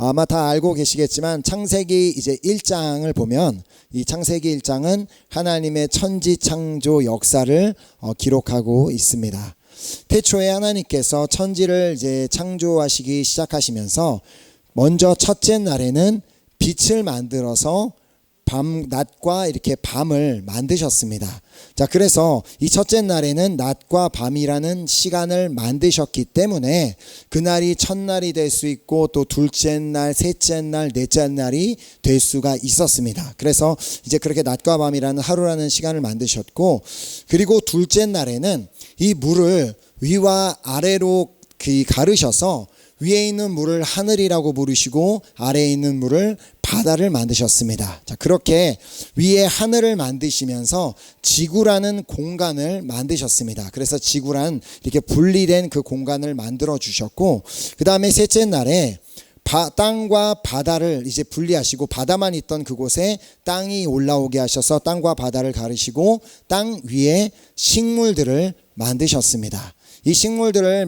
아마 다 알고 계시겠지만 창세기 이제 1장을 보면 이 창세기 1장은 하나님의 천지 창조 역사를 기록하고 있습니다. 태초에 하나님께서 천지를 이제 창조하시기 시작하시면서 먼저 첫째 날에는 빛을 만들어서 낮과 이렇게 밤을 만드셨습니다. 자, 그래서 이 첫째 날에는 낮과 밤이라는 시간을 만드셨기 때문에 그날이 첫날이 될 수 있고 또 둘째 날, 셋째 날, 넷째 날이 될 수가 있었습니다. 그래서 이제 그렇게 낮과 밤이라는 하루라는 시간을 만드셨고, 그리고 둘째 날에는 이 물을 위와 아래로 가르셔서 위에 있는 물을 하늘이라고 부르시고 아래에 있는 물을 바다를 만드셨습니다. 자, 그렇게 위에 하늘을 만드시면서 지구라는 공간을 만드셨습니다. 그래서 지구란 이렇게 분리된 그 공간을 만들어 주셨고, 그 다음에 셋째 날에 땅과 바다를 이제 분리하시고 바다만 있던 그곳에 땅이 올라오게 하셔서 땅과 바다를 가르시고 땅 위에 식물들을 만드셨습니다. 이 식물들을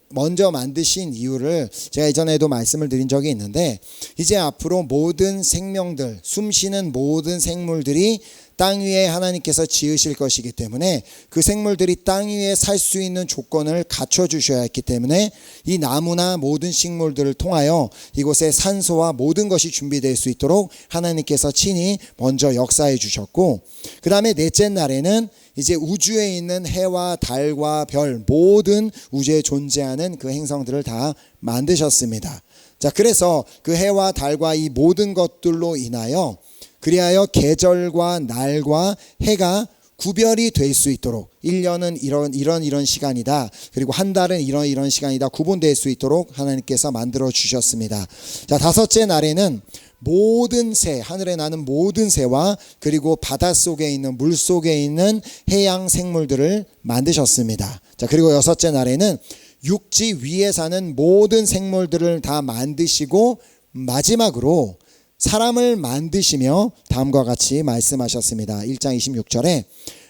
먼저 만드신 이유를 제가 이전에도 말씀을 드린 적이 있는데, 이제 앞으로 모든 생명들, 숨쉬는 모든 생물들이 땅 위에 하나님께서 지으실 것이기 때문에 그 생물들이 땅 위에 살 수 있는 조건을 갖춰주셔야 했기 때문에 이 나무나 모든 식물들을 통하여 이곳에 산소와 모든 것이 준비될 수 있도록 하나님께서 친히 먼저 역사해 주셨고, 그 다음에 넷째 날에는 이제 우주에 있는 해와 달과 별, 모든 우주에 존재하는 그 행성들을 다 만드셨습니다. 자, 그래서 그 해와 달과 이 모든 것들로 인하여 그리하여 계절과 날과 해가 구별이 될 수 있도록, 1년은 이런 시간이다, 그리고 한 달은 이런 시간이다, 구분될 수 있도록 하나님께서 만들어 주셨습니다. 자, 다섯째 날에는 모든 새, 하늘에 나는 모든 새와 그리고 바닷속에 있는, 물속에 있는 해양 생물들을 만드셨습니다. 자, 그리고 여섯째 날에는 육지 위에 사는 모든 생물들을 다 만드시고 마지막으로 사람을 만드시며 다음과 같이 말씀하셨습니다. 1장 26절에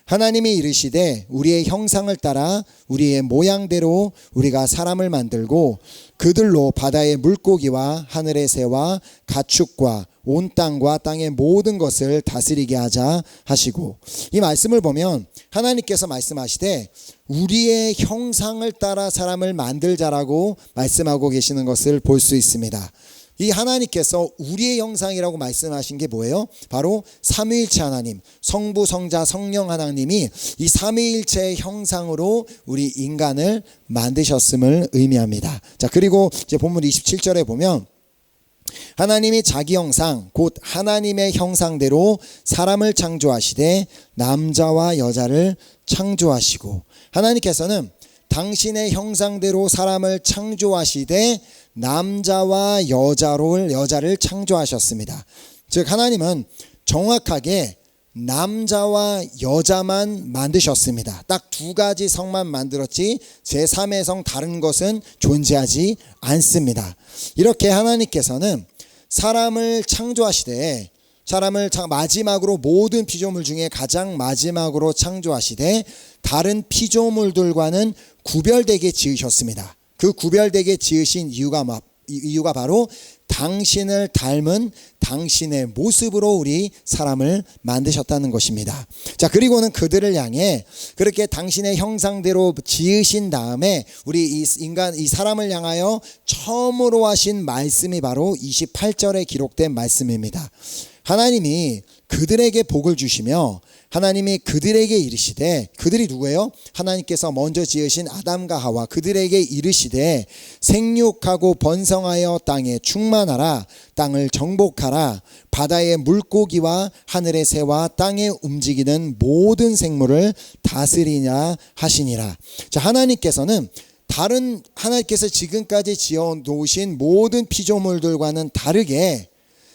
하나님이 이르시되 우리의 형상을 따라 우리의 모양대로 우리가 사람을 만들고 그들로 바다의 물고기와 하늘의 새와 가축과 온 땅과 땅의 모든 것을 다스리게 하자 하시고, 이 말씀을 보면 하나님께서 말씀하시되 우리의 형상을 따라 사람을 만들자라고 말씀하고 계시는 것을 볼 수 있습니다. 이 하나님께서 우리의 형상이라고 말씀하신 게 뭐예요? 바로 삼위일체 하나님, 성부, 성자, 성령 하나님이 이 삼위일체의 형상으로 우리 인간을 만드셨음을 의미합니다. 자, 그리고 이제 본문 27절에 보면 하나님이 자기 형상 곧 하나님의 형상대로 사람을 창조하시되 남자와 여자를 창조하시고, 하나님께서는 당신의 형상대로 사람을 창조하시되 남자와 여자를 창조하셨습니다. 즉 하나님은 정확하게 남자와 여자만 만드셨습니다. 딱 두 가지 성만 만들었지 제3의 성 다른 것은 존재하지 않습니다. 이렇게 하나님께서는 사람을 창조하시되, 사람을 마지막으로 모든 피조물 중에 가장 마지막으로 창조하시되 다른 피조물들과는 구별되게 지으셨습니다. 그 구별되게 지으신 이유가 바로 당신을 닮은 당신의 모습으로 우리 사람을 만드셨다는 것입니다. 자, 그리고는 그들을 향해 그렇게 당신의 형상대로 지으신 다음에 우리 이 사람을 향하여 처음으로 하신 말씀이 바로 28절에 기록된 말씀입니다. 하나님이 그들에게 복을 주시며 하나님이 그들에게 이르시되, 그들이 누구예요? 하나님께서 먼저 지으신 아담과 하와, 그들에게 이르시되 생육하고 번성하여 땅에 충만하라, 땅을 정복하라, 바다의 물고기와 하늘의 새와 땅에 움직이는 모든 생물을 다스리냐 하시니라. 자, 하나님께서는 하나님께서 지금까지 지어 놓으신 모든 피조물들과는 다르게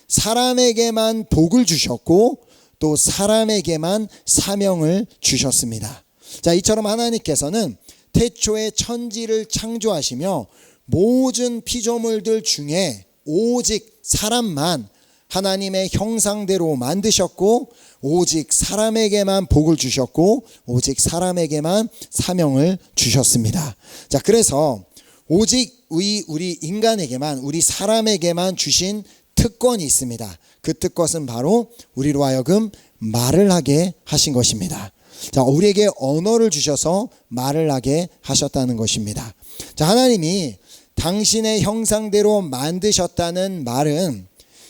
사람에게만 복을 주셨고 또 사람에게만 사명을 주셨습니다. 자, 이처럼 하나님께서는 태초에 천지를 창조하시며 모든 피조물들 중에 오직 사람만 하나님의 형상대로 만드셨고 오직 사람에게만 복을 주셨고 오직 사람에게만 사명을 주셨습니다. 자, 그래서 오직 우리 인간에게만, 우리 사람에게만 주신 특권이 있습니다. 그 특권은 바로 우리로 하여금 말을 하게 하신 것입니다. 자, 우리에게 언어를 주셔서 말을 하게 하셨다는 것입니다. 자, 하나님이 당신의 형상대로 만드셨다는 말은,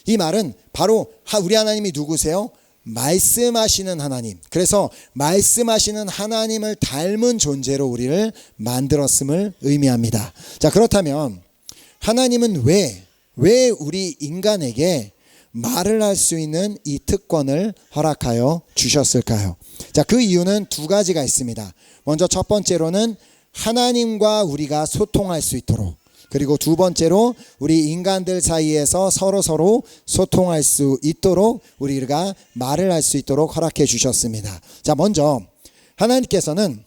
이 말은 바로 우리 하나님이 누구세요? 말씀하시는 하나님. 그래서 말씀하시는 하나님을 닮은 존재로 우리를 만들었음을 의미합니다. 자, 그렇다면 하나님은 왜 우리 인간에게 말을 할 수 있는 이 특권을 허락하여 주셨을까요? 자, 그 이유는 두 가지가 있습니다. 먼저 첫 번째로는 하나님과 우리가 소통할 수 있도록, 그리고 두 번째로 우리 인간들 사이에서 서로 소통할 수 있도록, 우리가 말을 할 수 있도록 허락해 주셨습니다. 자, 먼저 하나님께서는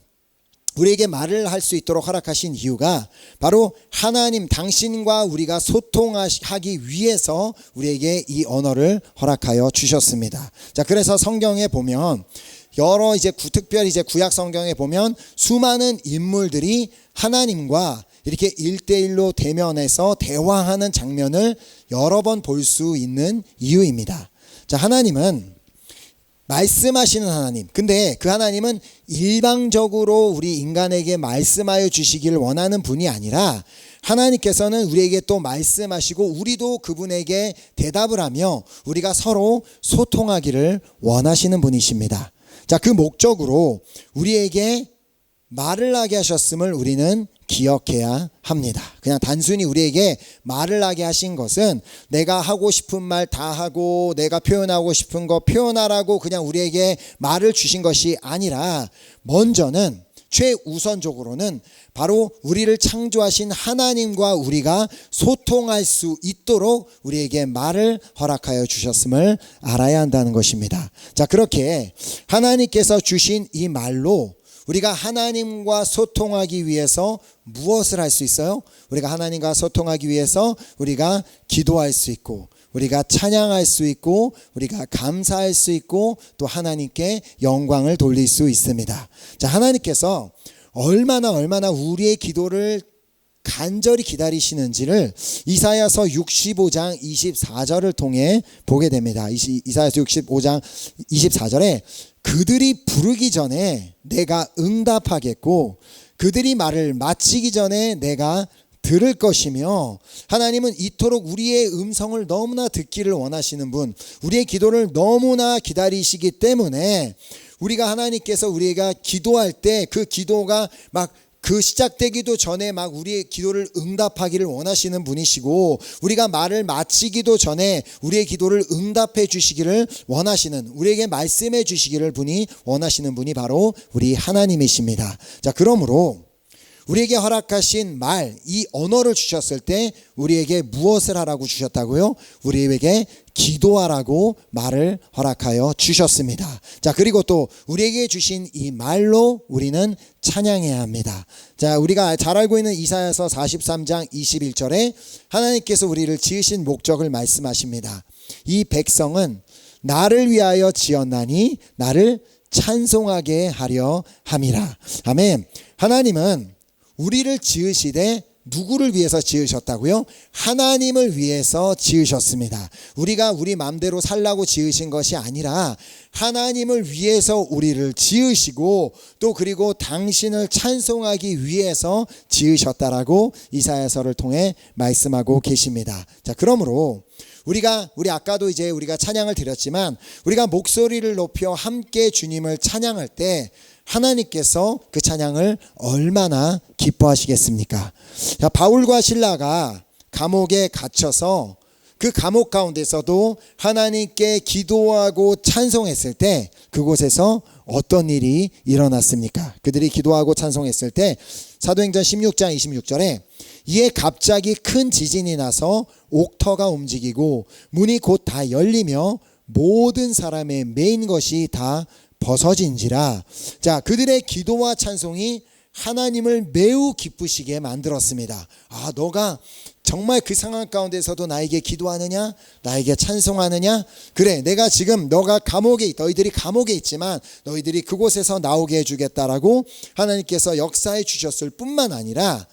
우리에게 말을 할 수 있도록 허락하신 이유가 바로 하나님 당신과 우리가 소통하기 위해서 우리에게 이 언어를 허락하여 주셨습니다. 자, 그래서 성경에 보면 여러 특별히 구약 성경에 보면 수많은 인물들이 하나님과 이렇게 1대1로 대면해서 대화하는 장면을 여러 번 볼 수 있는 이유입니다. 자, 하나님은 말씀하시는 하나님. 근데 그 하나님은 일방적으로 우리 인간에게 말씀하여 주시기를 원하는 분이 아니라 하나님께서는 우리에게 또 말씀하시고 우리도 그분에게 대답을 하며 우리가 서로 소통하기를 원하시는 분이십니다. 자, 그 목적으로 우리에게 말을 하게 하셨음을 우리는 기억해야 합니다. 그냥 단순히 우리에게 말을 하게 하신 것은 내가 하고 싶은 말 다 하고 내가 표현하고 싶은 거 표현하라고 그냥 우리에게 말을 주신 것이 아니라 먼저는 최우선적으로는 바로 우리를 창조하신 하나님과 우리가 소통할 수 있도록 우리에게 말을 허락하여 주셨음을 알아야 한다는 것입니다. 자, 그렇게 하나님께서 주신 이 말로 우리가 하나님과 소통하기 위해서 무엇을 할 수 있어요? 우리가 하나님과 소통하기 위해서 우리가 기도할 수 있고, 우리가 찬양할 수 있고, 우리가 감사할 수 있고, 또 하나님께 영광을 돌릴 수 있습니다. 자, 하나님께서 얼마나 우리의 기도를 간절히 기다리시는지를 이사야서 65장 24절을 통해 보게 됩니다. 이사야서 65장 24절에 그들이 부르기 전에 내가 응답하겠고 그들이 말을 마치기 전에 내가 들을 것이며, 하나님은 이토록 우리의 음성을 너무나 듣기를 원하시는 분, 우리의 기도를 너무나 기다리시기 때문에 우리가 하나님께서 우리가 기도할 때 그 기도가 그 시작되기도 전에 우리의 기도를 응답하기를 원하시는 분이시고, 우리가 말을 마치기도 전에 우리의 기도를 응답해 주시기를 원하시는, 우리에게 말씀해 주시기를 원하시는 분이 바로 우리 하나님이십니다. 자, 그러므로 우리에게 허락하신 말, 이 언어를 주셨을 때 우리에게 무엇을 하라고 주셨다고요? 우리에게 기도하라고 말을 허락하여 주셨습니다. 자, 그리고 또 우리에게 주신 이 말로 우리는 찬양해야 합니다. 자, 우리가 잘 알고 있는 이사야서 43장 21절에 하나님께서 우리를 지으신 목적을 말씀하십니다. 이 백성은 나를 위하여 지었나니 나를 찬송하게 하려 함이라. 아멘. 하나님은 우리를 지으시되 누구를 위해서 지으셨다고요? 하나님을 위해서 지으셨습니다. 우리가 우리 마음대로 살라고 지으신 것이 아니라 하나님을 위해서 우리를 지으시고 또 그리고 당신을 찬송하기 위해서 지으셨다라고 이사야서를 통해 말씀하고 계십니다. 자, 그러므로 우리 아까도 우리가 찬양을 드렸지만 우리가 목소리를 높여 함께 주님을 찬양할 때 하나님께서 그 찬양을 얼마나 기뻐하시겠습니까? 자, 바울과 실라가 감옥에 갇혀서 그 감옥 가운데서도 하나님께 기도하고 찬송했을 때 그곳에서 어떤 일이 일어났습니까? 그들이 기도하고 찬송했을 때 사도행전 16장 26절에 이에 갑자기 큰 지진이 나서 옥터가 움직이고 문이 곧 다 열리며 모든 사람의 매인 것이 다 벗어진지라. 자, 그들의 기도와 찬송이 하나님을 매우 기쁘시게 만들었습니다. 아, 너가 정말 그 상황 가운데서도 나에게 기도하느냐? 나에게 찬송하느냐? 그래, 내가 지금 너희들이 감옥에 있지만 너희들이 그곳에서 나오게 해주겠다라고 하나님께서 역사해 주셨을 뿐만 아니라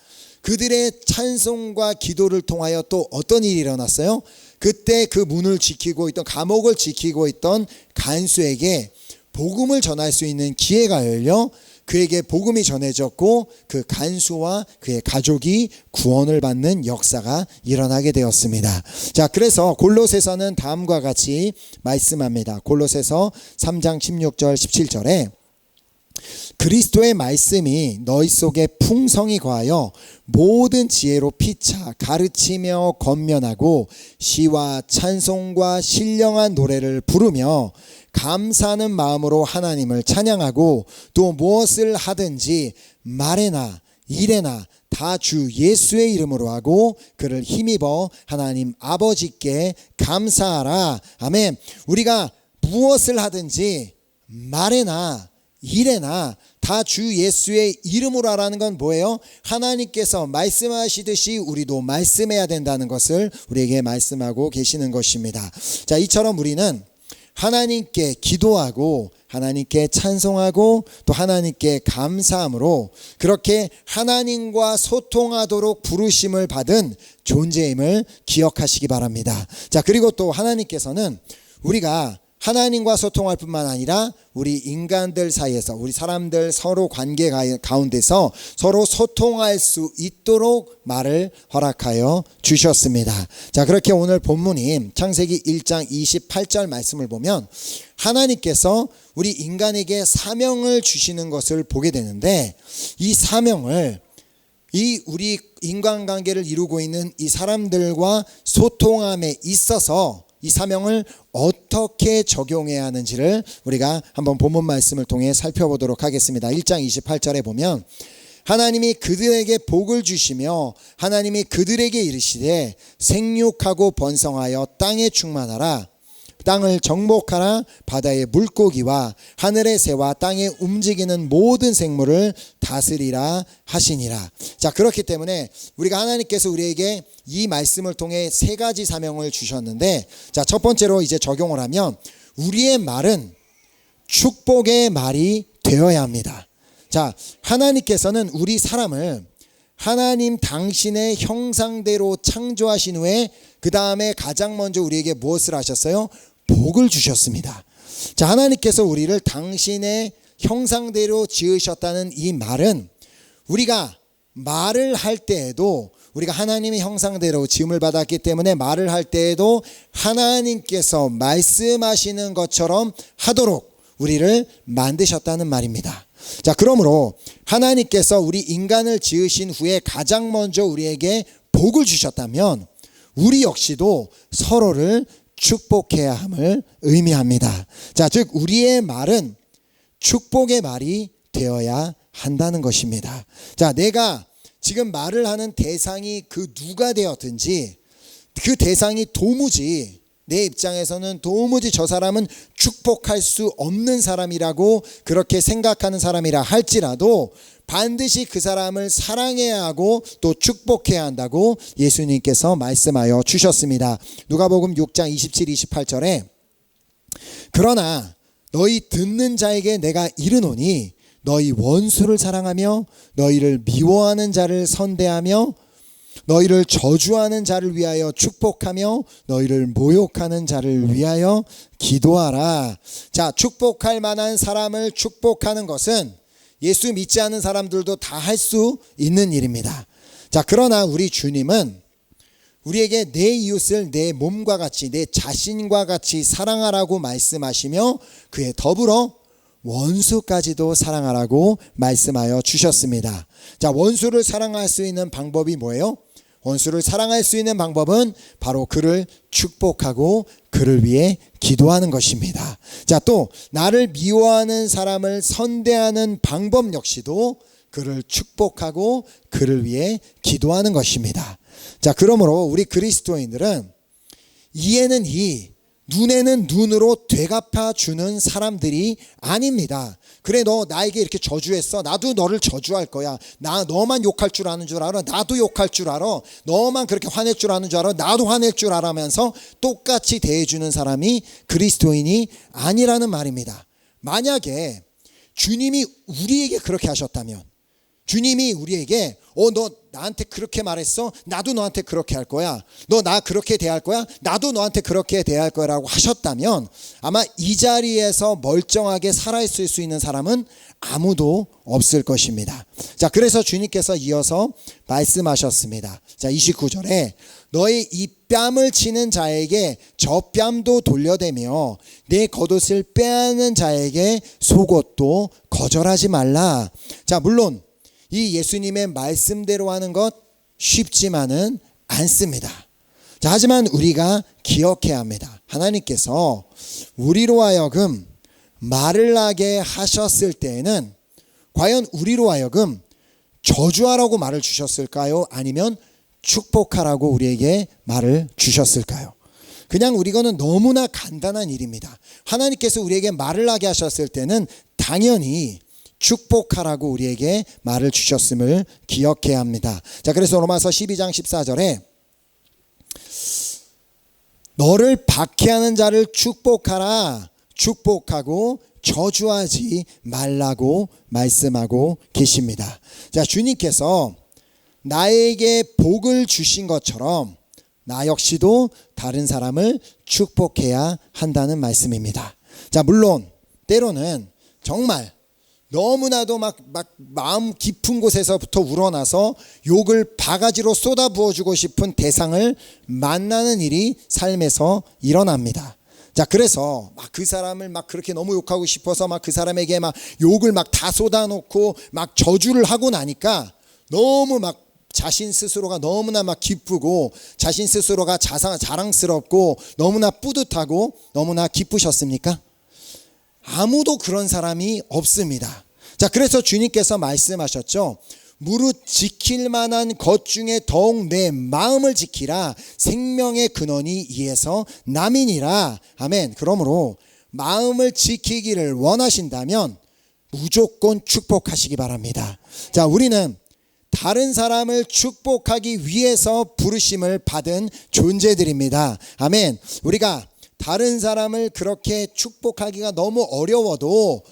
그들의 찬송과 기도를 통하여 또 어떤 일이 일어났어요? 그때 그 문을 지키고 있던, 감옥을 지키고 있던 간수에게 복음을 전할 수 있는 기회가 열려 그에게 복음이 전해졌고 그 간수와 그의 가족이 구원을 받는 역사가 일어나게 되었습니다. 자, 그래서 골로새서는 다음과 같이 말씀합니다. 골로새서 3장 16절 17절에 그리스도의 말씀이 너희 속에 풍성히 거하여 모든 지혜로 피차 가르치며 권면하고 시와 찬송과 신령한 노래를 부르며 감사하는 마음으로 하나님을 찬양하고 또 무엇을 하든지 말에나 일에나 다 주 예수의 이름으로 하고 그를 힘입어 하나님 아버지께 감사하라. 아멘. 우리가 무엇을 하든지 말에나 일에나 다 주 예수의 이름으로 하라는 건 뭐예요? 하나님께서 말씀하시듯이 우리도 말씀해야 된다는 것을 우리에게 말씀하고 계시는 것입니다. 자, 이처럼 우리는 하나님께 기도하고 하나님께 찬송하고 또 하나님께 감사함으로 그렇게 하나님과 소통하도록 부르심을 받은 존재임을 기억하시기 바랍니다. 자, 그리고 또 하나님께서는 우리가 하나님과 소통할 뿐만 아니라 우리 인간들 사이에서 우리 사람들 서로 관계 가운데서 서로 소통할 수 있도록 말을 허락하여 주셨습니다. 자, 그렇게 오늘 본문인 창세기 1장 28절 말씀을 보면 하나님께서 우리 인간에게 사명을 주시는 것을 보게 되는데 이 사명을 이 우리 인간관계를 이루고 있는 이 사람들과 소통함에 있어서 이 사명을 어떻게 적용해야 하는지를 우리가 한번 본문 말씀을 통해 살펴보도록 하겠습니다. 1장 28절에 보면 하나님이 그들에게 복을 주시며 하나님이 그들에게 이르시되 생육하고 번성하여 땅에 충만하라. 땅을 정복하라. 바다의 물고기와 하늘의 새와 땅에 움직이는 모든 생물을 다스리라 하시니라. 자, 그렇기 때문에 우리가 하나님께서 우리에게 이 말씀을 통해 세 가지 사명을 주셨는데, 자, 첫 번째로 이제 적용을 하면 우리의 말은 축복의 말이 되어야 합니다. 자, 하나님께서는 우리 사람을 하나님 당신의 형상대로 창조하신 후에 그 다음에 가장 먼저 우리에게 무엇을 하셨어요? 복을 주셨습니다. 자, 하나님께서 우리를 당신의 형상대로 지으셨다는 이 말은 우리가 말을 할 때에도 우리가 하나님의 형상대로 지음을 받았기 때문에 말을 할 때에도 하나님께서 말씀하시는 것처럼 하도록 우리를 만드셨다는 말입니다. 자, 그러므로 하나님께서 우리 인간을 지으신 후에 가장 먼저 우리에게 복을 주셨다면 우리 역시도 서로를 축복해야 함을 의미합니다. 자, 즉 우리의 말은 축복의 말이 되어야 한다는 것입니다. 자, 내가 지금 말을 하는 대상이 그 누가 되었든지 그 대상이 도무지 내 입장에서는 도무지 저 사람은 축복할 수 없는 사람이라고 그렇게 생각하는 사람이라 할지라도 반드시 그 사람을 사랑해야 하고 또 축복해야 한다고 예수님께서 말씀하여 주셨습니다. 누가복음 6장 27, 28절에 그러나 너희 듣는 자에게 내가 이르노니 너희 원수를 사랑하며 너희를 미워하는 자를 선대하며 너희를 저주하는 자를 위하여 축복하며 너희를 모욕하는 자를 위하여 기도하라. 자, 축복할 만한 사람을 축복하는 것은 예수 믿지 않는 사람들도 다 할 수 있는 일입니다. 자, 그러나 우리 주님은 우리에게 내 이웃을 내 몸과 같이 내 자신과 같이 사랑하라고 말씀하시며 그에 더불어 원수까지도 사랑하라고 말씀하여 주셨습니다. 자, 원수를 사랑할 수 있는 방법이 뭐예요? 원수를 사랑할 수 있는 방법은 바로 그를 축복하고 그를 위해 기도하는 것입니다. 자, 또 나를 미워하는 사람을 선대하는 방법 역시도 그를 축복하고 그를 위해 기도하는 것입니다. 자, 그러므로 우리 그리스도인들은 이에는 이, 눈에는 눈으로 되갚아 주는 사람들이 아닙니다. 그래, 너 나에게 이렇게 저주했어. 나도 너를 저주할 거야. 너만 욕할 줄 아는 줄 알아. 나도 욕할 줄 알아. 너만 그렇게 화낼 줄 아는 줄 알아. 나도 화낼 줄 알아면서 똑같이 대해주는 사람이 그리스도인이 아니라는 말입니다. 만약에 주님이 우리에게 그렇게 하셨다면, 주님이 우리에게 너 나한테 그렇게 말했어? 나도 너한테 그렇게 할 거야. 너 나 그렇게 대할 거야? 나도 너한테 그렇게 대할 거라고 하셨다면 아마 이 자리에서 멀쩡하게 살아있을 수 있는 사람은 아무도 없을 것입니다. 자, 그래서 주님께서 이어서 말씀하셨습니다. 자, 29절에 너의 이 뺨을 치는 자에게 저 뺨도 돌려대며 내 겉옷을 빼앗는 자에게 속옷도 거절하지 말라. 자, 물론 이 예수님의 말씀대로 하는 것 쉽지만은 않습니다. 자, 하지만 우리가 기억해야 합니다. 하나님께서 우리로 하여금 말을 하게 하셨을 때에는 과연 우리로 하여금 저주하라고 말을 주셨을까요? 아니면 축복하라고 우리에게 말을 주셨을까요? 그냥 우리거는 너무나 간단한 일입니다. 하나님께서 우리에게 말을 하게 하셨을 때는 당연히 축복하라고 우리에게 말을 주셨음을 기억해야 합니다. 자, 그래서 로마서 12장 14절에 너를 박해하는 자를 축복하라. 축복하고 저주하지 말라고 말씀하고 계십니다. 자, 주님께서 나에게 복을 주신 것처럼 나 역시도 다른 사람을 축복해야 한다는 말씀입니다. 자, 물론 때로는 정말 너무나도 막 마음 깊은 곳에서부터 우러나서 욕을 바가지로 쏟아 부어주고 싶은 대상을 만나는 일이 삶에서 일어납니다. 자, 그래서 막 그 사람을 막 그렇게 너무 욕하고 싶어서 막 그 사람에게 막 욕을 막 다 쏟아놓고 막 저주를 하고 나니까 너무 막 자신 스스로가 너무나 막 기쁘고 자신 스스로가 자랑스럽고 너무나 뿌듯하고 너무나 기쁘셨습니까? 아무도 그런 사람이 없습니다. 자, 그래서 주님께서 말씀하셨죠. 무릇 지킬 만한 것 중에 더욱 내 마음을 지키라. 생명의 근원이 이에서 남이니라. 아멘. 그러므로 마음을 지키기를 원하신다면 무조건 축복하시기 바랍니다. 자, 우리는 다른 사람을 축복하기 위해서 부르심을 받은 존재들입니다. 아멘. 우리가 다른 사람을 그렇게 축복하기가 너무 어려워도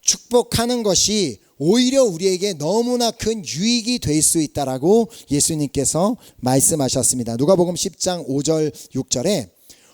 축복하는 것이 오히려 우리에게 너무나 큰 유익이 될 수 있다라고 예수님께서 말씀하셨습니다. 누가복음 10장 5절 6절에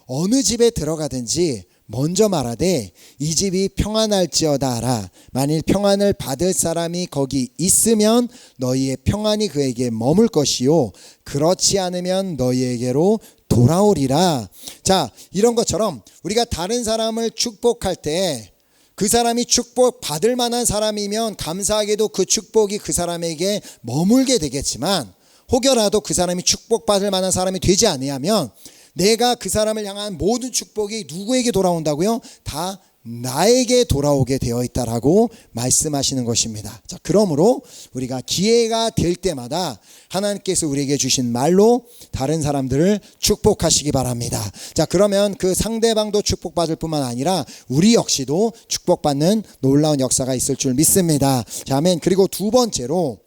어느 집에 들어가든지 먼저 말하되 이 집이 평안할지어다 하라. 만일 평안을 받을 사람이 거기 있으면 너희의 평안이 그에게 머물 것이요 그렇지 않으면 너희에게로 돌아오리라. 자, 이런 것처럼 우리가 다른 사람을 축복할 때 그 사람이 축복받을 만한 사람이면 감사하게도 그 축복이 그 사람에게 머물게 되겠지만 혹여라도 그 사람이 축복받을 만한 사람이 되지 아니하면 내가 그 사람을 향한 모든 축복이 누구에게 돌아온다고요? 다 나에게 돌아오게 되어 있다라고 말씀하시는 것입니다. 자, 그러므로 우리가 기회가 될 때마다 하나님께서 우리에게 주신 말로 다른 사람들을 축복하시기 바랍니다. 자, 그러면 그 상대방도 축복받을 뿐만 아니라 우리 역시도 축복받는 놀라운 역사가 있을 줄 믿습니다. 자, 아멘. 그리고 두 번째로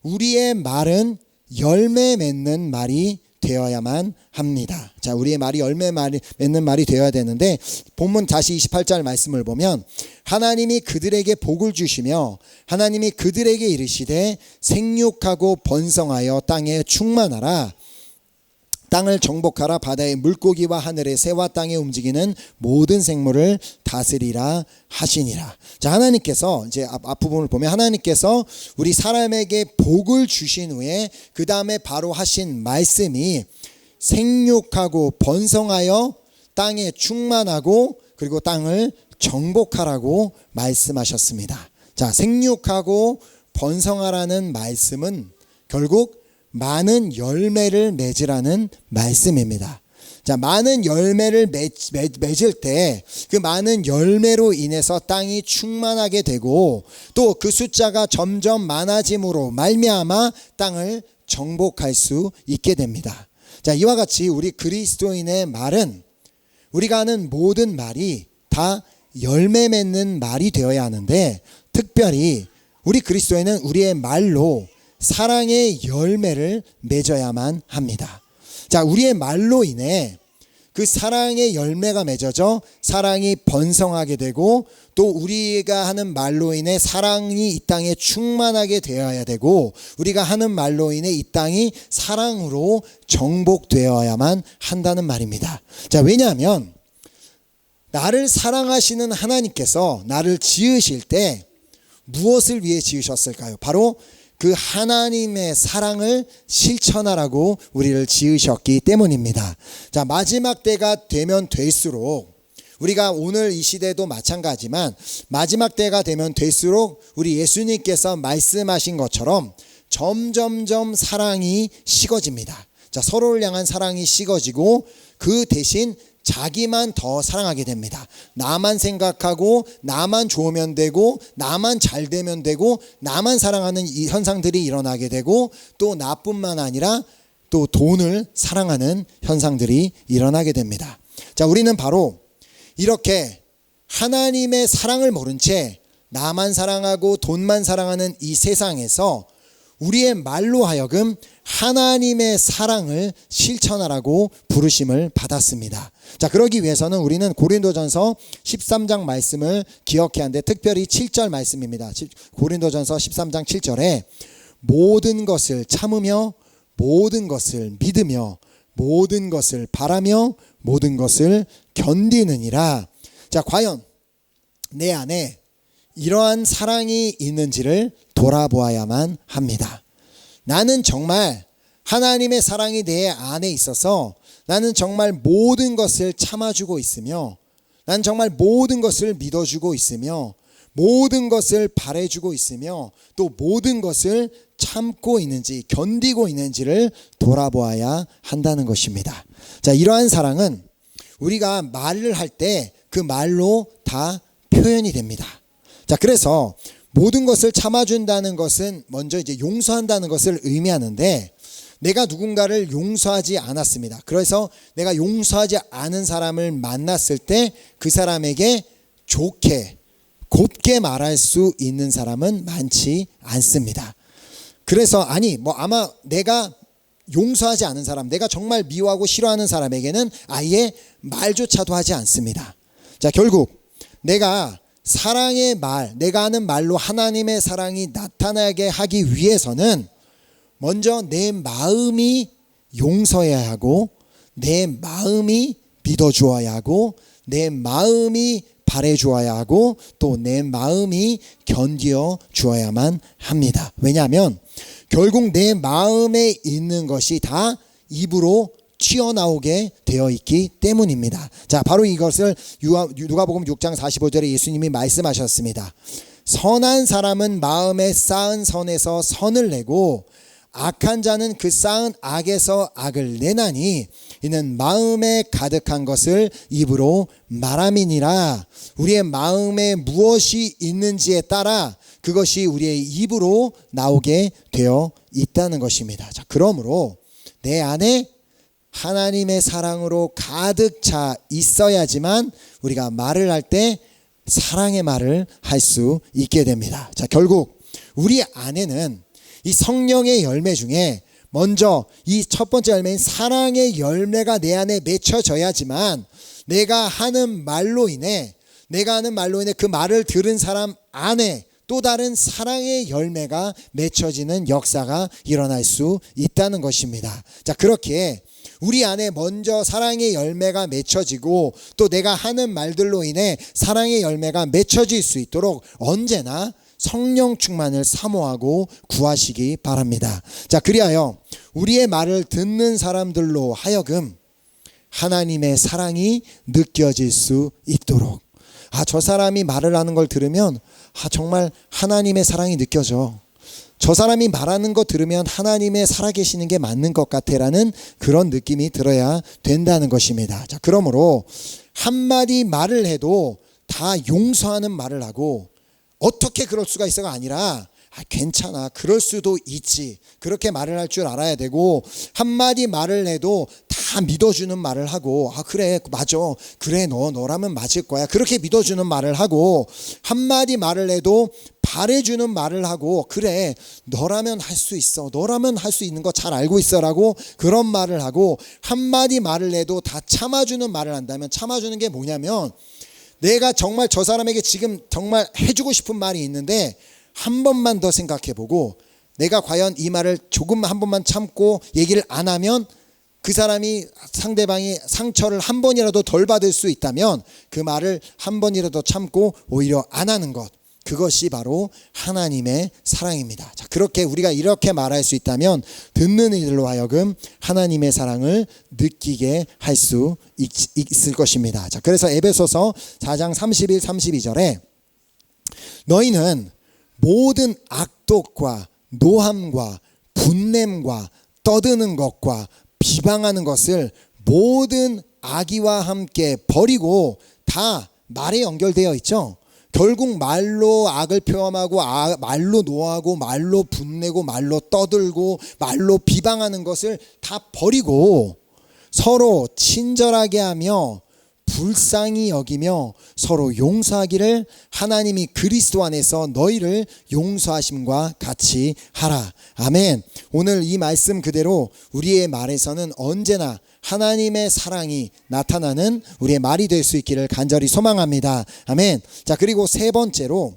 우리의 말은 열매 맺는 말이 되어야만 합니다. 자, 우리의 말이 열매 맺는 말이 되어야 되는데 본문 다시 28절 말씀을 보면 하나님이 그들에게 복을 주시며 하나님이 그들에게 이르시되 생육하고 번성하여 땅에 충만하라. 땅을 정복하라. 바다의 물고기와 하늘의 새와 땅에 움직이는 모든 생물을 다스리라 하시니라. 자, 하나님께서 이제 앞부분을 보면 하나님께서 우리 사람에게 복을 주신 후에 그 다음에 바로 하신 말씀이 생육하고 번성하여 땅에 충만하고 그리고 땅을 정복하라고 말씀하셨습니다. 자, 생육하고 번성하라는 말씀은 결국 많은 열매를 맺으라는 말씀입니다. 자, 많은 열매를 맺을 때 그 많은 열매로 인해서 땅이 충만하게 되고 또 그 숫자가 점점 많아짐으로 말미암아 땅을 정복할 수 있게 됩니다. 자, 이와 같이 우리 그리스도인의 말은 우리가 하는 모든 말이 다 열매 맺는 말이 되어야 하는데 특별히 우리 그리스도인은 우리의 말로 사랑의 열매를 맺어야만 합니다. 자, 우리의 말로 인해 그 사랑의 열매가 맺어져 사랑이 번성하게 되고 또 우리가 하는 말로 인해 사랑이 이 땅에 충만하게 되어야 되고 우리가 하는 말로 인해 이 땅이 사랑으로 정복되어야만 한다는 말입니다. 자, 왜냐하면 나를 사랑하시는 하나님께서 나를 지으실 때 무엇을 위해 지으셨을까요? 바로 그 하나님의 사랑을 실천하라고 우리를 지으셨기 때문입니다. 자, 마지막 때가 되면 될수록 우리가 오늘 이 시대도 마찬가지지만 마지막 때가 되면 될수록 우리 예수님께서 말씀하신 것처럼 점점점 사랑이 식어집니다. 자, 서로를 향한 사랑이 식어지고 그 대신 자기만 더 사랑하게 됩니다. 나만 생각하고 나만 좋으면 되고 나만 잘 되면 되고 나만 사랑하는 이 현상들이 일어나게 되고 또 나뿐만 아니라 또 돈을 사랑하는 현상들이 일어나게 됩니다. 자, 우리는 바로 이렇게 하나님의 사랑을 모른 채 나만 사랑하고 돈만 사랑하는 이 세상에서 우리의 말로 하여금 하나님의 사랑을 실천하라고 부르심을 받았습니다. 자, 그러기 위해서는 우리는 고린도전서 13장 말씀을 기억해야 하는데 특별히 7절 말씀입니다. 고린도전서 13장 7절에 모든 것을 참으며 모든 것을 믿으며 모든 것을 바라며 모든 것을 견디느니라. 자, 과연 내 안에 이러한 사랑이 있는지를 돌아보아야만 합니다. 나는 정말 하나님의 사랑이 내 안에 있어서 나는 정말 모든 것을 참아주고 있으며 나는 정말 모든 것을 믿어주고 있으며 모든 것을 바라주고 있으며 또 모든 것을 참고 있는지 견디고 있는지를 돌아보아야 한다는 것입니다. 자, 이러한 사랑은 우리가 말을 할 때 그 말로 다 표현이 됩니다. 자, 그래서 모든 것을 참아준다는 것은 먼저 이제 용서한다는 것을 의미하는데 내가 누군가를 용서하지 않았습니다. 그래서 내가 용서하지 않은 사람을 만났을 때 그 사람에게 좋게 곱게 말할 수 있는 사람은 많지 않습니다. 그래서 아마 내가 용서하지 않은 사람, 내가 정말 미워하고 싫어하는 사람에게는 아예 말조차도 하지 않습니다. 자, 결국 내가 사랑의 말, 내가 하는 말로 하나님의 사랑이 나타나게 하기 위해서는 먼저 내 마음이 용서해야 하고 내 마음이 믿어주어야 하고 내 마음이 바라주어야 하고 또 내 마음이 견디어 주어야만 합니다. 왜냐하면 결국 내 마음에 있는 것이 다 입으로 튀어나오게 되어 있기 때문입니다. 자, 바로 이것을 누가복음 6장 45절에 예수님이 말씀하셨습니다. 선한 사람은 마음에 쌓은 선에서 선을 내고 악한 자는 그 쌓은 악에서 악을 내나니 이는 마음에 가득한 것을 입으로 말함이니라. 우리의 마음에 무엇이 있는지에 따라 그것이 우리의 입으로 나오게 되어 있다는 것입니다. 자, 그러므로 내 안에 하나님의 사랑으로 가득 차 있어야지만 우리가 말을 할 때 사랑의 말을 할 수 있게 됩니다. 자, 결국 우리 안에는 이 성령의 열매 중에 먼저 이 첫 번째 열매인 사랑의 열매가 내 안에 맺혀져야지만 내가 하는 말로 인해 그 말을 들은 사람 안에 또 다른 사랑의 열매가 맺혀지는 역사가 일어날 수 있다는 것입니다. 자, 그렇게 우리 안에 먼저 사랑의 열매가 맺혀지고 또 내가 하는 말들로 인해 사랑의 열매가 맺혀질 수 있도록 언제나 성령 충만을 사모하고 구하시기 바랍니다. 자, 그리하여 우리의 말을 듣는 사람들로 하여금 하나님의 사랑이 느껴질 수 있도록, 저 사람이 말을 하는 걸 들으면 정말 하나님의 사랑이 느껴져. 저 사람이 말하는 거 들으면 하나님의 살아계시는 게 맞는 것 같아라는 그런 느낌이 들어야 된다는 것입니다. 자, 그러므로 한마디 말을 해도 다 용서하는 말을 하고 어떻게 그럴 수가 있어가 아니라 괜찮아, 그럴 수도 있지, 그렇게 말을 할 줄 알아야 되고, 한마디 말을 해도 다 믿어주는 말을 하고, 그래 맞아, 그래 너라면 맞을 거야, 그렇게 믿어주는 말을 하고, 한마디 말을 해도 바래주는 말을 하고, 그래 너라면 할 수 있어, 너라면 할 수 있는 거 잘 알고 있어라고 그런 말을 하고, 한마디 말을 해도 다 참아주는 말을 한다면, 참아주는 게 뭐냐면 내가 정말 저 사람에게 지금 정말 해주고 싶은 말이 있는데 한 번만 더 생각해보고 내가 과연 이 말을 조금 한 번만 참고 얘기를 안 하면 그 사람이 상대방이 상처를 한 번이라도 덜 받을 수 있다면 그 말을 한 번이라도 참고 오히려 안 하는 것, 그것이 바로 하나님의 사랑입니다. 자, 그렇게 우리가 이렇게 말할 수 있다면 듣는 이들로 하여금 하나님의 사랑을 느끼게 할 수 있을 것입니다. 자, 그래서 에베소서 4장 31, 32절에 너희는 모든 악독과 노함과 분냄과 떠드는 것과 비방하는 것을 모든 악의와 함께 버리고, 다 말에 연결되어 있죠. 결국 말로 악을 표현하고 말로 노하고 말로 분내고 말로 떠들고 말로 비방하는 것을 다 버리고 서로 친절하게 하며 불쌍히 여기며 서로 용서하기를 하나님이 그리스도 안에서 너희를 용서하심과 같이 하라. 아멘. 오늘 이 말씀 그대로 우리의 말에서는 언제나 하나님의 사랑이 나타나는 우리의 말이 될 수 있기를 간절히 소망합니다. 아멘. 자, 그리고 세 번째로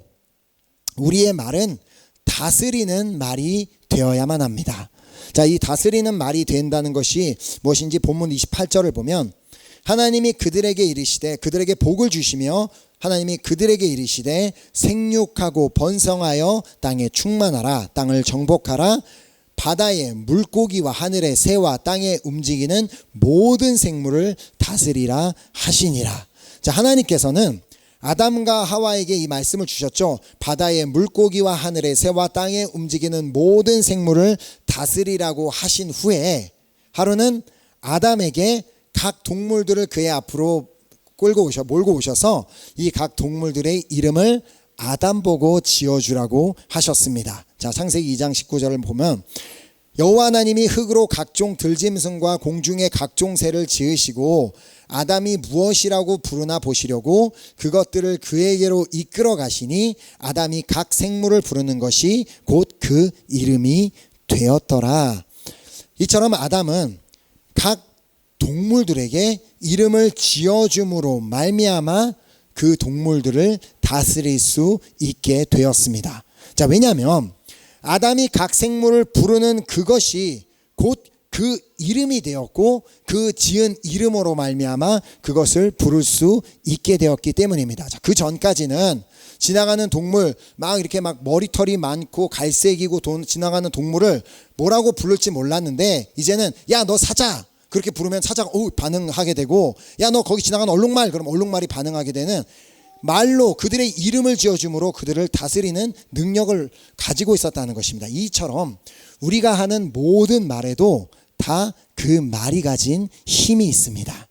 우리의 말은 다스리는 말이 되어야만 합니다. 자, 이 다스리는 말이 된다는 것이 무엇인지 본문 28절을 보면 하나님이 그들에게 이르시되 그들에게 복을 주시며 하나님이 그들에게 이르시되 생육하고 번성하여 땅에 충만하라. 땅을 정복하라. 바다의 물고기와 하늘의 새와 땅에 움직이는 모든 생물을 다스리라 하시니라. 자, 하나님께서는 아담과 하와에게 이 말씀을 주셨죠. 바다의 물고기와 하늘의 새와 땅에 움직이는 모든 생물을 다스리라고 하신 후에 하루는 아담에게 각 동물들을 그의 앞으로 몰고 오셔서 이 각 동물들의 이름을 아담 보고 지어주라고 하셨습니다. 자, 창세기 2장 19절을 보면 여호와 하나님이 흙으로 각종 들짐승과 공중의 각종 새를 지으시고 아담이 무엇이라고 부르나 보시려고 그것들을 그에게로 이끌어 가시니 아담이 각 생물을 부르는 것이 곧 그 이름이 되었더라. 이처럼 아담은 각 동물들에게 이름을 지어줌으로 말미암아 그 동물들을 다스릴 수 있게 되었습니다. 자, 왜냐하면 아담이 각 생물을 부르는 그것이 곧 그 이름이 되었고 그 지은 이름으로 말미암아 그것을 부를 수 있게 되었기 때문입니다. 자, 그 전까지는 지나가는 동물 막 이렇게 막 머리털이 많고 갈색이고 지나가는 동물을 뭐라고 부를지 몰랐는데 이제는 야, 너 사자, 그렇게 부르면 사자가 반응하게 되고 야, 너 거기 지나가는 얼룩말, 그럼 얼룩말이 반응하게 되는 말로 그들의 이름을 지어줌으로 그들을 다스리는 능력을 가지고 있었다는 것입니다. 이처럼 우리가 하는 모든 말에도 다 그 말이 가진 힘이 있습니다.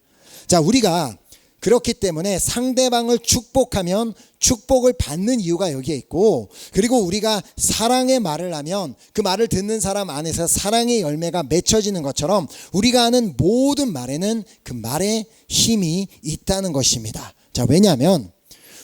자, 우리가 그렇기 때문에 상대방을 축복하면 축복을 받는 이유가 여기에 있고, 그리고 우리가 사랑의 말을 하면 그 말을 듣는 사람 안에서 사랑의 열매가 맺혀지는 것처럼 우리가 하는 모든 말에는 그 말에 힘이 있다는 것입니다. 자, 왜냐하면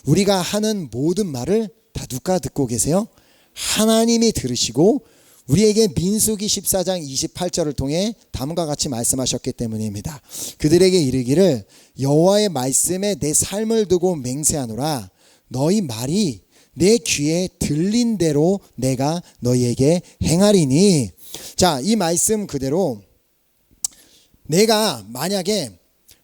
우리가 하는 모든 말을 다 누가 듣고 계세요? 하나님이 들으시고 우리에게 민수기 14장 28절을 통해 다음과 같이 말씀하셨기 때문입니다. 그들에게 이르기를 여호와의 말씀에 내 삶을 두고 맹세하노라. 너희 말이 내 귀에 들린 대로 내가 너희에게 행하리니. 자, 이 말씀 그대로 내가 만약에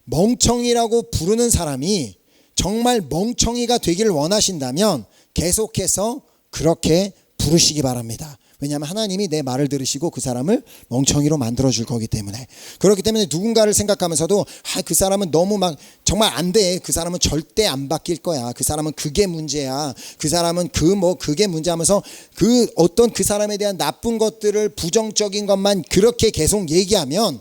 멍청이라고 부르는 사람이 정말 멍청이가 되기를 원하신다면 계속해서 그렇게 부르시기 바랍니다. 왜냐하면 하나님이 내 말을 들으시고 그 사람을 멍청이로 만들어줄 거기 때문에. 그렇기 때문에 누군가를 생각하면서도 그 사람은 너무 막 정말 안 돼, 그 사람은 절대 안 바뀔 거야, 그 사람은 그게 문제야, 그 사람은 그게 문제하면서 그 어떤 그 사람에 대한 나쁜 것들을 부정적인 것만 그렇게 계속 얘기하면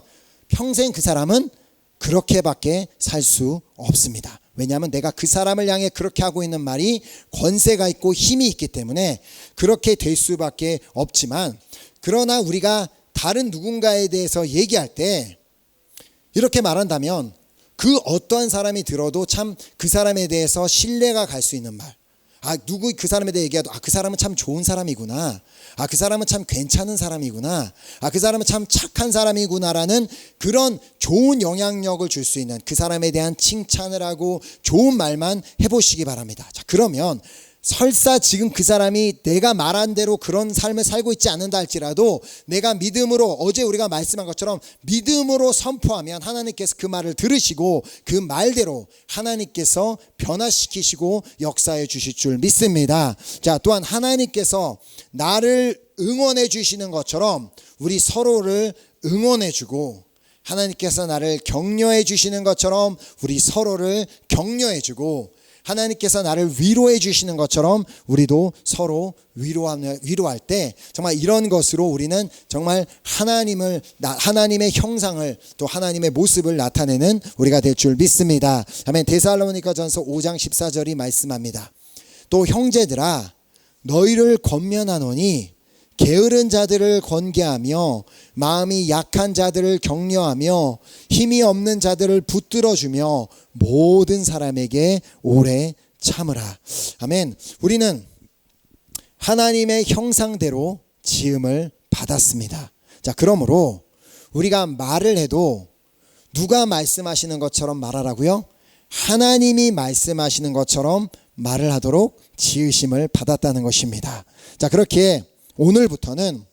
평생 그 사람은 그렇게밖에 살 수 없습니다. 왜냐하면 내가 그 사람을 향해 그렇게 하고 있는 말이 권세가 있고 힘이 있기 때문에 그렇게 될 수밖에 없지만, 그러나 우리가 다른 누군가에 대해서 얘기할 때 이렇게 말한다면 그 어떠한 사람이 들어도 참 그 사람에 대해서 신뢰가 갈 수 있는 말, 누구 그 사람에 대해 얘기해도 그 사람은 참 좋은 사람이구나. 그 사람은 참 괜찮은 사람이구나. 그 사람은 참 착한 사람이구나라는 그런 좋은 영향력을 줄 수 있는 그 사람에 대한 칭찬을 하고 좋은 말만 해보시기 바랍니다. 자, 그러면 설사 지금 그 사람이 내가 말한 대로 그런 삶을 살고 있지 않는다 할지라도 내가 믿음으로 어제 우리가 말씀한 것처럼 믿음으로 선포하면 하나님께서 그 말을 들으시고 그 말대로 하나님께서 변화시키시고 역사해 주실 줄 믿습니다. 자, 또한 하나님께서 나를 응원해 주시는 것처럼 우리 서로를 응원해 주고 하나님께서 나를 격려해 주시는 것처럼 우리 서로를 격려해 주고 하나님께서 나를 위로해 주시는 것처럼 우리도 서로 위로할 때 정말 이런 것으로 우리는 정말 하나님의 형상을 또 하나님의 모습을 나타내는 우리가 될 줄 믿습니다. 아멘. 데살로니가전서 5장 14절이 말씀합니다. 또 형제들아 너희를 권면하노니 게으른 자들을 권계하며 마음이 약한 자들을 격려하며 힘이 없는 자들을 붙들어주며 모든 사람에게 오래 참으라. 아멘. 우리는 하나님의 형상대로 지음을 받았습니다. 자, 그러므로 우리가 말을 해도 누가 말씀하시는 것처럼 말하라고요? 하나님이 말씀하시는 것처럼 말을 하도록 지으심을 받았다는 것입니다. 자, 그렇게 오늘부터는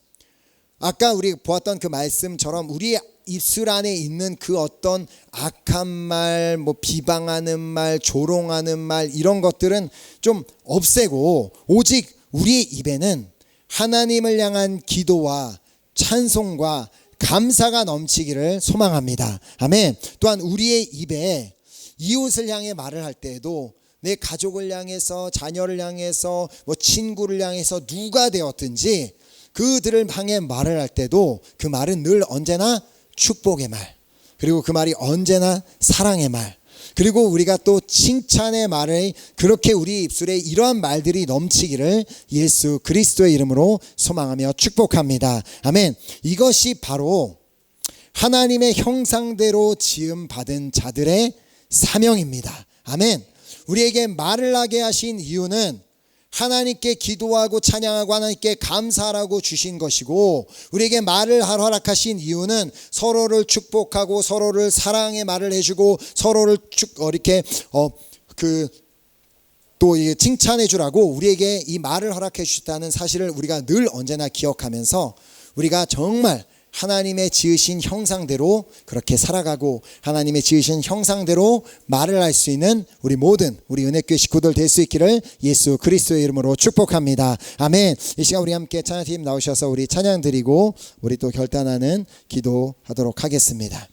아까 우리 보았던 그 말씀처럼 우리 입술 안에 있는 그 어떤 악한 말, 비방하는 말, 조롱하는 말 이런 것들은 좀 없애고 오직 우리의 입에는 하나님을 향한 기도와 찬송과 감사가 넘치기를 소망합니다. 아멘. 또한 우리의 입에 이웃을 향해 말을 할 때에도 내 가족을 향해서 자녀를 향해서 친구를 향해서 누가 되었든지 그들을 향해 말을 할 때도 그 말은 늘 언제나 축복의 말 그리고 그 말이 언제나 사랑의 말 그리고 우리가 또 칭찬의 말을 그렇게 우리 입술에 이러한 말들이 넘치기를 예수 그리스도의 이름으로 소망하며 축복합니다. 아멘. 이것이 바로 하나님의 형상대로 지음 받은 자들의 사명입니다. 아멘. 우리에게 말을 하게 하신 이유는 하나님께 기도하고 찬양하고 하나님께 감사하라고 주신 것이고 우리에게 말을 허락하신 이유는 서로를 축복하고 서로를 사랑의 말을 해주고 서로를 이렇게 또 칭찬해 주라고 우리에게 이 말을 허락해 주셨다는 사실을 우리가 늘 언제나 기억하면서 우리가 정말 하나님의 지으신 형상대로 그렇게 살아가고 하나님의 지으신 형상대로 말을 할 수 있는 우리 모든 우리 은혜교회 식구들 될 수 있기를 예수 그리스도의 이름으로 축복합니다. 아멘. 이 시간 우리 함께 찬양팀 나오셔서 우리 찬양 드리고 우리 또 결단하는 기도하도록 하겠습니다.